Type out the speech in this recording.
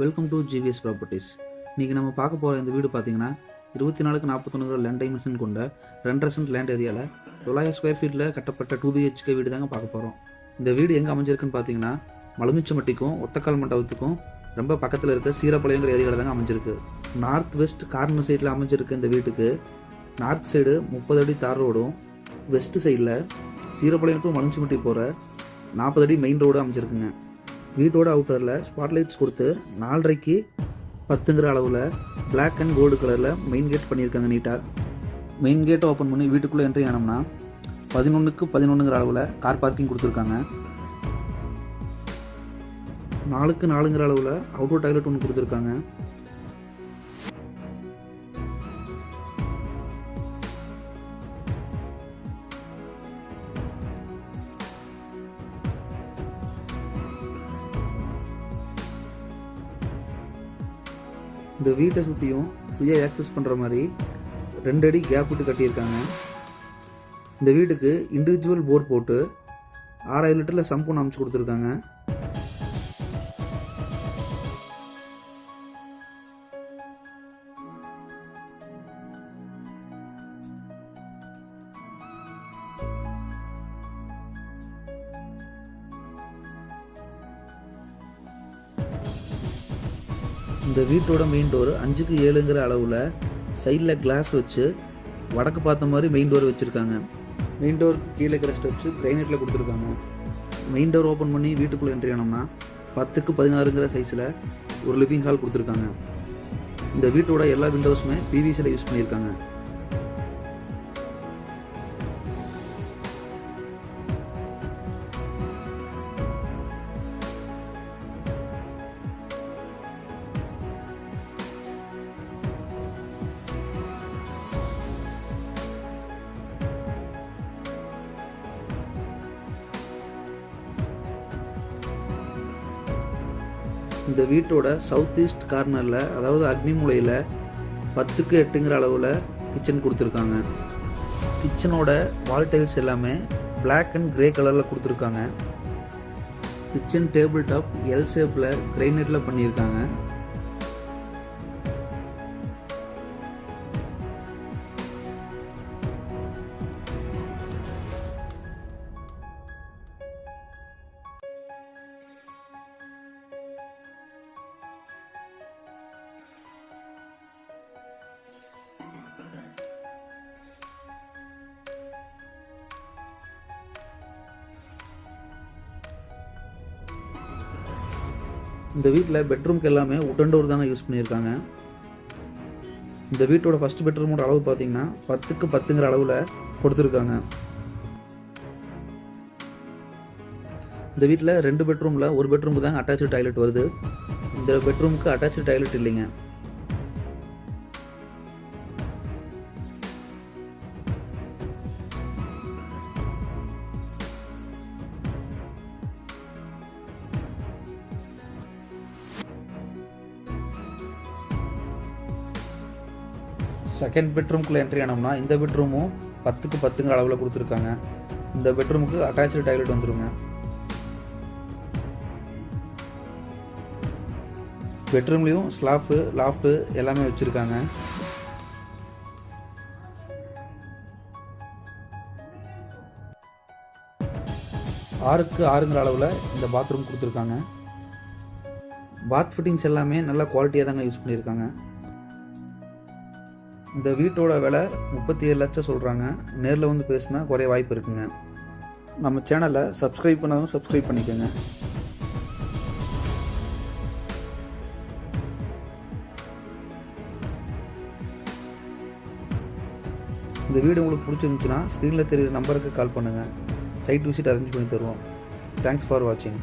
Welcome to GVS properties. இன்றைக்கி நம்ம பார்க்க போகிற இந்த வீடு பார்த்தீங்கன்னா 24க்கு 41 லேண்ட் டைமென்ஷன் கொண்ட 2.5 சென்ட் லேண்ட் ஏரியாவில் 900 ஸ்கொயர் ஃபீட்டில் கட்டப்பட்ட 2 BHK வீடு தாங்க பார்க்க போகிறோம். இந்த வீடு எங்கே அமைஞ்சிருக்குன்னு பார்த்தீங்கன்னா மலுமிச்சம்பட்டிக்கும் ஒத்தக்கால் மண்டபத்துக்கும் ரொம்ப பக்கத்தில் இருக்க சீரப்பாளையங்கிற ஏரியாவில் தாங்க அமைஞ்சிருக்கு. நார்த் வெஸ்ட் கார்னர் சைடில் அமைஞ்சிருக்கு. இந்த வீட்டுக்கு நார்த் சைடு 30 அடி தார் ரோடும், வெஸ்ட் சைடில் சீரப்பாளையம் டு மலுமிச்சம்பட்டி போகிற 40 அடி மெயின் ரோடு அமைஞ்சிருக்குங்க. வீட்டோட அவுட்டரில் ஸ்பாட்லைட்ஸ் கொடுத்து 4.5க்கு 10ங்கிற அளவில் பிளாக் அண்ட் கோல்டு கலரில் மெயின் கேட் பண்ணியிருக்காங்க. நீட்டாக மெயின் கேட்டை ஓப்பன் பண்ணி வீட்டுக்குள்ளே என்ட்ரி ஆனோம்னா 11க்கு 11ங்கிற அளவில் கார் பார்க்கிங் கொடுத்துருக்காங்க. 4க்கு 4ங்கிற அளவில் அவுட்டோர் டாய்லெட் ஒன்று கொடுத்துருக்காங்க. இந்த வீட்டை சுற்றியும் ஃப்ரீயாக ஆக்சஸ் பண்ணுற மாதிரி 2 அடி கேப் விட்டு கட்டியிருக்காங்க. இந்த வீட்டுக்கு இண்டிவிஜுவல் போர் போட்டு 6000 லிட்டரில் சம்ப் ஒன்று அமைச்சு கொடுத்துருக்காங்க. இந்த வீட்டோட மெயின் டோர் 5க்கு 7ங்கிற அளவில் சைடில் கிளாஸ் வச்சு வடக்கு பார்த்த மாதிரி மெயின் டோர் வச்சுருக்காங்க. மெயின் டோருக்கு கீழே இருக்கிற ஸ்டெப்ஸு கிரைனைட்டில் கொடுத்துருக்காங்க. மெயின் டோர் ஓப்பன் பண்ணி வீட்டுக்குள்ளே என்ட்ரி ஆனோம்னா 10க்கு 16ங்கிற சைஸில் ஒரு லிவிங் ஹால் கொடுத்துருக்காங்க. இந்த வீட்டோட எல்லா விண்டோஸுமே பிவிசியில் யூஸ் பண்ணியிருக்காங்க. இந்த வீட்டோட சவுத் ஈஸ்ட் கார்னரில், அதாவது அக்னி மூலையில் 10க்கு 8ங்கிற அளவில் கிச்சன் கொடுத்துருக்காங்க. கிச்சனோட வால் டைல்ஸ் எல்லாமே பிளாக் அண்ட் கிரே கலரில் கொடுத்துருக்காங்க. கிச்சன் டேபிள் டாப் எல் ஷேப்பில் கிரைனைட்டில் பண்ணியிருக்காங்க. இந்த வீட்டில் பெட்ரூம்க்கு எல்லாமே உட்டன் டோர் தானே யூஸ் பண்ணியிருக்காங்க. இந்த வீட்டோட ஃபஸ்ட் பெட்ரூமோட அளவு பார்த்தீங்கன்னா 10க்கு 10ங்கிற அளவில் கொடுத்துருக்காங்க. இந்த வீட்டில் 2 பெட்ரூமில் ஒரு பெட்ரூமுக்கு தான் அட்டாச்சு டாய்லெட் வருது. இந்த பெட்ரூமுக்கு அட்டாச்சு டாய்லெட் இல்லைங்க. செகண்ட் பெட்ரூம்குள்ளே என்ட்ரி ஆனோம்னா இந்த பெட்ரூமும் 10க்கு 10ங்கிற அளவில் கொடுத்துருக்காங்க. இந்த பெட்ரூமுக்கு அட்டாச்சு டாய்லெட் வந்துருங்க. பெட்ரூம்லேயும் ஸ்லாஃபு லாஃப்ட்டு எல்லாமே வச்சுருக்காங்க. ஆறுக்கு 6ங்கிற அளவில் இந்த பாத்ரூம் கொடுத்துருக்காங்க. பாத் ஃபிட்டிங்ஸ் எல்லாமே நல்ல குவாலிட்டியாக தாங்க யூஸ் பண்ணியிருக்காங்க. இந்த வீட்டோட விலை 37 லட்சம் சொல்கிறாங்க. நேரில் வந்து பேசினா குறைய வாய்ப்பு இருக்குங்க. நம்ம சேனலை சப்ஸ்கிரைப் பண்ணாலும் சப்ஸ்கிரைப் பண்ணிக்கோங்க. இந்த வீடு உங்களுக்கு பிடிச்சிருந்துச்சுன்னா ஸ்க்ரீனில் தெரியுற நம்பருக்கு கால் பண்ணுங்கள். சைட் விசிட் அரேஞ்ச் பண்ணி தருவோம். தேங்க்ஸ் ஃபார் வாட்சிங்.